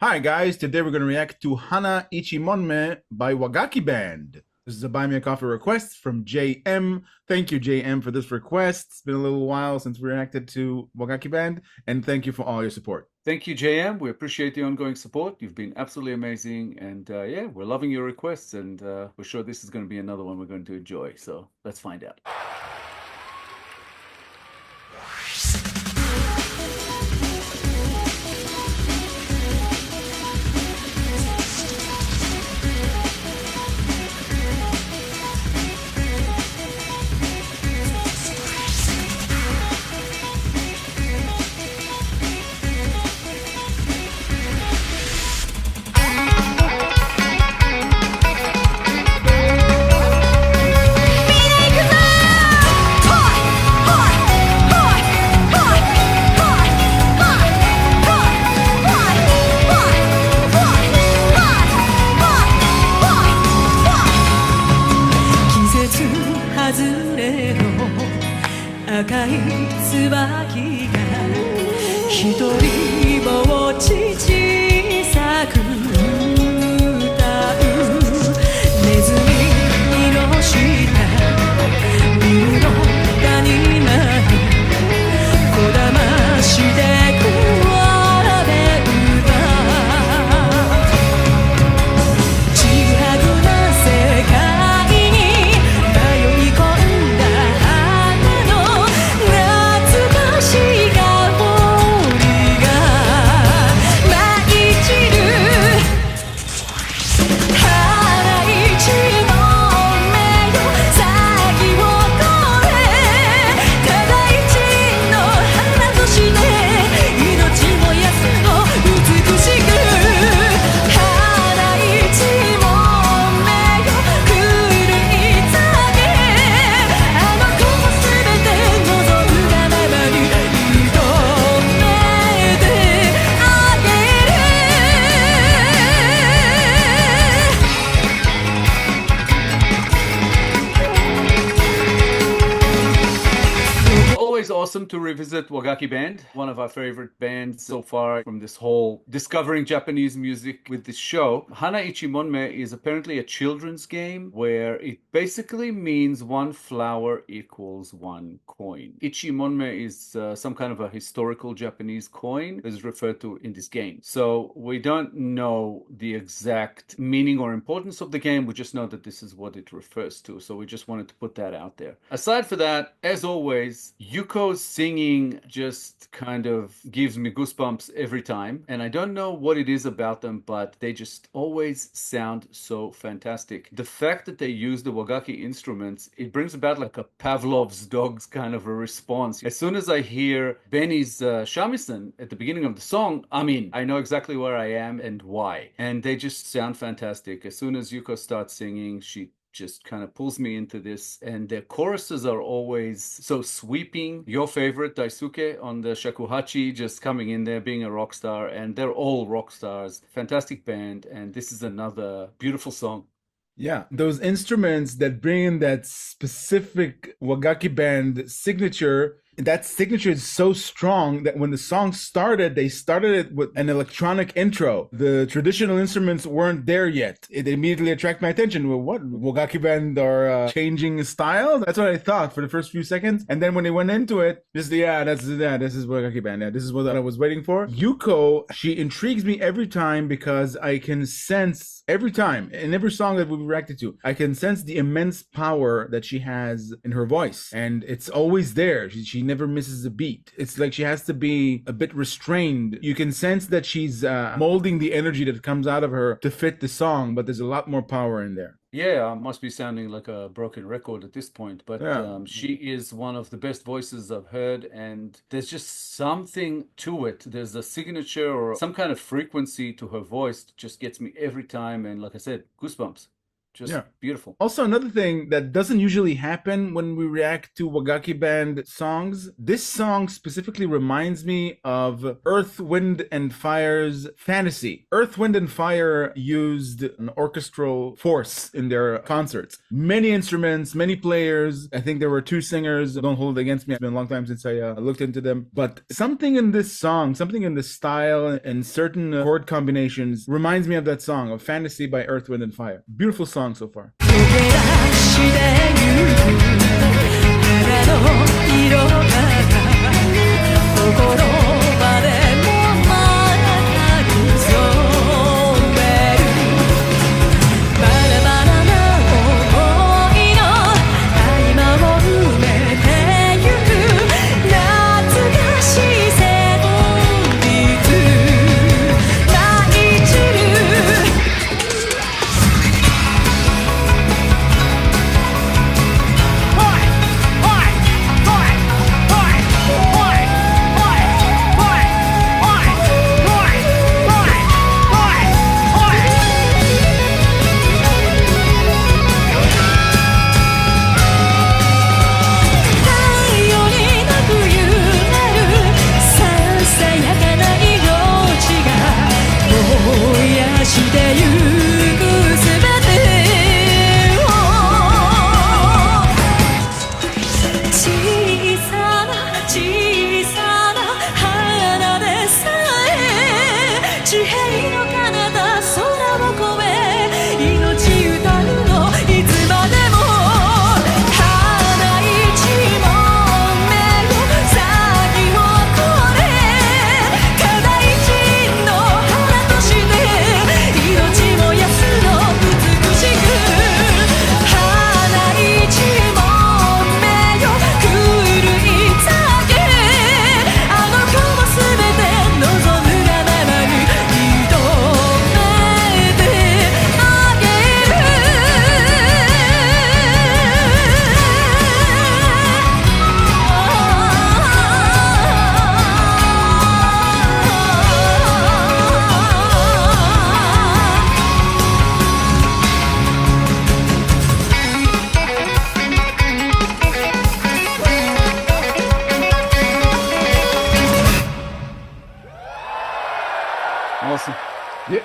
Hi guys, today we're going to react to Hana Ichi Monme by Wagakki Band. This is a Buy Me a Coffee request from JM. Thank you, JM, for this request. It's been a little while since we reacted to Wagakki Band, and thank you for all your support. Thank you, JM. We appreciate the ongoing support. You've been absolutely amazing. And yeah, we're loving your requests. And we're sure this is going to be another one we're going to enjoy. So let's find out. 外れの赤い椿が一人ぼっち小さく歌うネズミの下犬の谷間こだましてくわべ歌ちぐはぐな世界に迷い込んだ花の懐かしい香りが舞い散る花一問目よ先を越えただ一の花として命燃やすの美しく花一問目よ狂い咲けあの子も全て望むがままに認めてあげる Always awesome to revisit Wagakki Band, one of our favorite bands so far from this whole discovering Japanese music with this show. Hana Ichi Monme is apparently a children's game where it basically means one flower equals one coin. Ichi Monme is some kind of a historical Japanese coin that is referred to in this game. So we don't know the exact meaning or importance of the game. We just know that this is what it refers to. So we just wanted to put that out there. Aside for that, as always, Yuko's singing just kind of gives me goosebumps every time. And I don't know what it is about them, but they just always sound so fantastic. The fact that they use the Wagakki instruments, it brings about like a Pavlov's dogs kind of a response. As soon as I hear Benny's shamisen at the beginning of the song, I mean, I know exactly where I am and why. And they just sound fantastic. As soon as Yuko starts singing, she just kind of pulls me into this, and their choruses are always so sweeping. Your favorite Daisuke on the shakuhachi just coming in there being a rock star, and they're all rock stars. Fantastic band, and this is another beautiful song. Yeah, those instruments that bring in that specific Wagakki Band signature. That signature is so strong that when the song started, they started it with an electronic intro. The traditional instruments weren't there yet. It immediately attracted my attention. Well, what? Wagakki Band are changing style? That's what I thought for the first few seconds. And then when they went into it, this is Wagakki Band. Yeah, this is what I was waiting for. Yuko, she intrigues me every time because I can sense every time in every song that we've reacted to, I can sense the immense power that she has in her voice, and it's always there. She never misses a beat. It's like she has to be a bit restrained. You can sense that she's molding the energy that comes out of her to fit the song, but there's a lot more power in there. Yeah, I must be sounding like a broken record at this point, but Yeah. she is one of the best voices I've heard, and there's just something to it. There's a signature or some kind of frequency to her voice that just gets me every time, and like I said, goosebumps. Just Yeah. beautiful. Also, another thing that doesn't usually happen when we react to Wagakki Band songs, this song specifically reminds me of Earth, Wind, and Fire's Fantasy. Earth, Wind, and Fire used an orchestral force in their concerts. Many instruments, many players. I think there were two singers. Don't hold it against me. It's been a long time since I looked into them. But something in this song, something in the style and certain chord combinations reminds me of that song, of Fantasy by Earth, Wind, and Fire. Beautiful song so far. 「溶け出してゆく肌の色が心までもまたに染める」「バラバラな想いの合間を埋めてゆく」「懐かしい旋律舞い散る」してゆくすべてを小さな小さな花でさえ地平の彼方空を越え命歌うのいつまでも花一問目よ先を越えただ一の花として命も安の美しく花一問目よ狂い酒あの子もすべて望むがままに認めてあげAwesome. Yeah.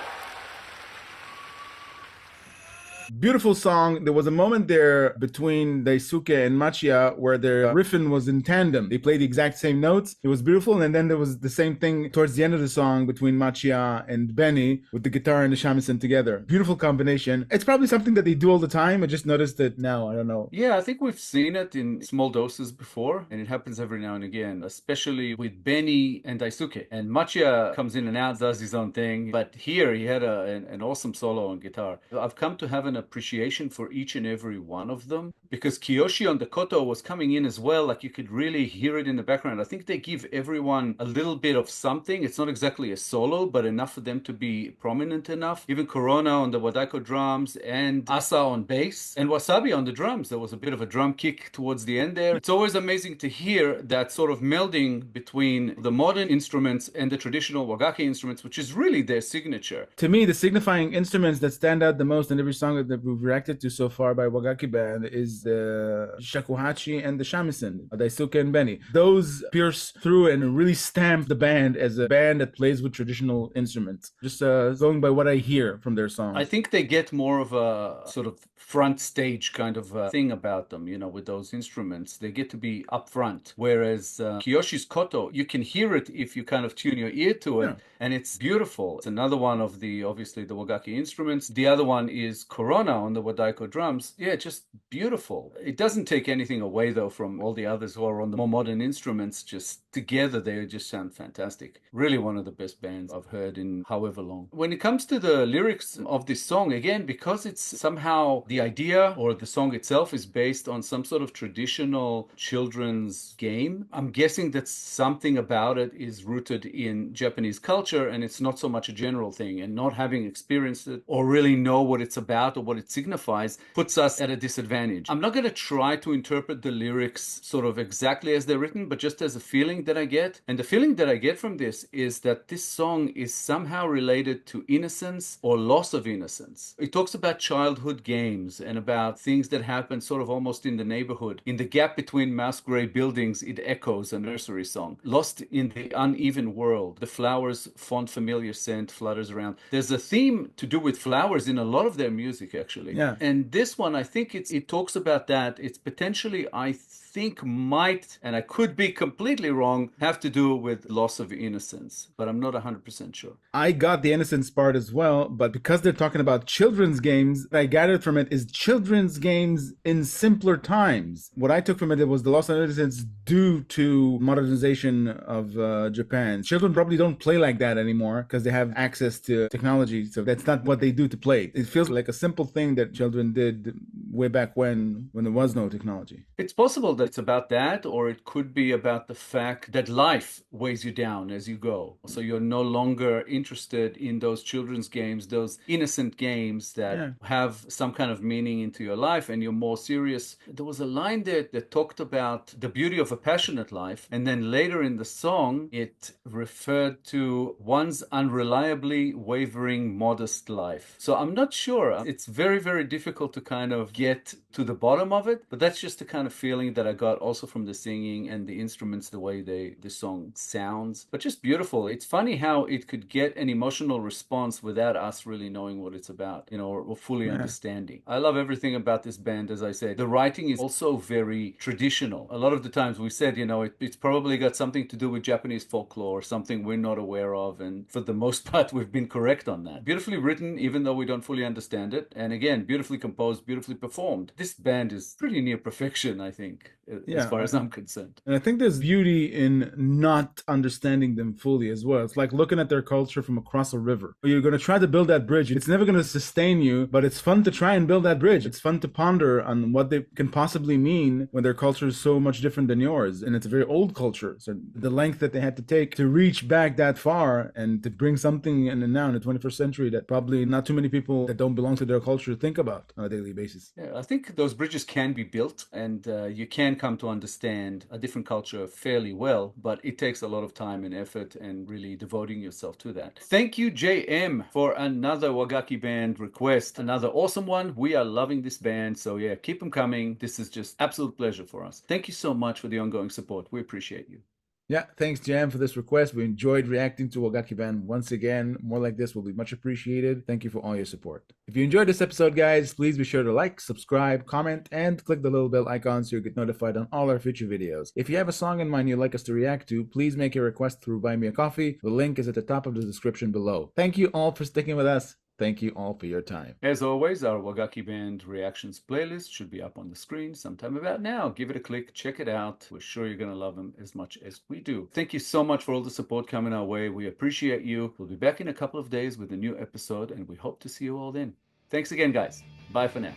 Beautiful song. There was a moment there between Daisuke and Machiya where their riffing was in tandem. They played the exact same notes. It was beautiful. And then there was the same thing towards the end of the song between Machiya and Benny with the guitar and the shamisen together. Beautiful combination. It's probably something that they do all the time. I just noticed it now. I don't know. Yeah, I think we've seen it in small doses before, and it happens every now and again, especially with Benny and Daisuke. And Machiya comes in and out, does his own thing, but here he had an awesome solo on guitar. I've come to have an appreciation for each and every one of them, because Kiyoshi on the koto was coming in as well, like you could really hear it in the background. I think they give everyone a little bit of something. It's not exactly a solo, but enough for them to be prominent enough. Even Corona on the Wadako drums and Asa on bass and Wasabi on the drums. There was a bit of a drum kick towards the end there. It's always amazing to hear that sort of melding between the modern instruments and the traditional Wagakki instruments, which is really their signature. To me, the signifying instruments that stand out the most in every song that we've reacted to so far by Wagakki Band is the shakuhachi and the shamisen, Daisuke and Benny. Those pierce through and really stamp the band as a band that plays with traditional instruments. Just going by what I hear from their songs. I think they get more of a sort of front stage kind of thing about them, you know, with those instruments. They get to be up front. Whereas Kiyoshi's koto, you can hear it if you kind of tune your ear to it, and it's beautiful. It's another one of the, obviously, the Wagakki instruments. The other one is Corona on the Wadaiko drums. Yeah, just beautiful. It doesn't take anything away, though, from all the others who are on the more modern instruments. Just together, they just sound fantastic. Really one of the best bands I've heard in however long. When it comes to the lyrics of this song, again, because it's somehow the idea or the song itself is based on some sort of traditional children's game, I'm guessing that something about it is rooted in Japanese culture, and it's not so much a general thing, and not having experienced it or really know what it's about or what it signifies puts us at a disadvantage. I'm not going to try to interpret the lyrics sort of exactly as they're written, but just as a feeling feeling that I get. And the feeling that I get from this is that this song is somehow related to innocence or loss of innocence. It talks about childhood games and about things that happen sort of almost in the neighborhood. In the gap between mouse gray buildings, it echoes a nursery song. Lost in the uneven world, the flowers' fond familiar scent flutters around. There's a theme to do with flowers in a lot of their music, actually. Yeah. And this one, I think it talks about that. It's potentially, I think might, and I could be completely wrong, have to do with loss of innocence, but I'm not 100% sure. I got the innocence part as well, but because they're talking about children's games, what I gathered from it is children's games in simpler times. What I took from it was the loss of innocence due to modernization of Japan. Children probably don't play like that anymore because they have access to technology, so that's not what they do to play. It feels like a simple thing that children did way back when there was no technology. It's possible that it's about that, or it could be about the fact that life weighs you down as you go. So you're no longer interested in those children's games, those innocent games that have some kind of meaning into your life, and you're more serious. There was a line there that talked about the beauty of a passionate life, and then later in the song, it referred to one's unreliably wavering, modest life. So I'm not sure. It's very, very difficult to kind of get to the bottom of it, but that's just the kind of feeling that I got also from the singing and the instruments, the way the song sounds, but just beautiful. It's funny how it could get an emotional response without us really knowing what it's about, or fully understanding. I love everything about this band. As I said, the writing is also very traditional. A lot of the times we said, it's probably got something to do with Japanese folklore, something we're not aware of, and for the most part we've been correct on that. Beautifully written, even though we don't fully understand it, and again, beautifully composed, beautifully performed. This band is pretty near perfection, I think, as far as I'm concerned. And I think there's beauty in not understanding them fully as well. It's like looking at their culture from across a river. You're going to try to build that bridge. It's never going to sustain you, but it's fun to try and build that bridge. It's fun to ponder on what they can possibly mean when their culture is so much different than yours. And it's a very old culture. So the length that they had to take to reach back that far and to bring something in now in the 21st century that probably not too many people that don't belong to their culture think about on a daily basis. Yeah, I think those bridges can be built, and you can come to understand a different culture fairly well, but it takes a lot of time and effort and really devoting yourself to that. Thank you, JM, for another Wagakki band request. Another awesome one. We are loving this band, so yeah, keep them coming. This is just absolute pleasure for us. Thank you so much for the ongoing support. We appreciate you. Yeah, thanks, Jam, for this request. We enjoyed reacting to Wagakki Band once again. More like this will be much appreciated. Thank you for all your support. If you enjoyed this episode, guys, please be sure to like, subscribe, comment, and click the little bell icon so you get notified on all our future videos. If you have a song in mind you'd like us to react to, please make your request through BuyMeACoffee. The link is at the top of the description below. Thank you all for sticking with us. Thank you all for your time. As always, our Wagakki Band reactions playlist should be up on the screen sometime about now. Give it a click, check it out. We're sure you're going to love them as much as we do. Thank you so much for all the support coming our way. We appreciate you. We'll be back in a couple of days with a new episode, and we hope to see you all then. Thanks again, guys. Bye for now.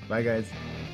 Bye, guys.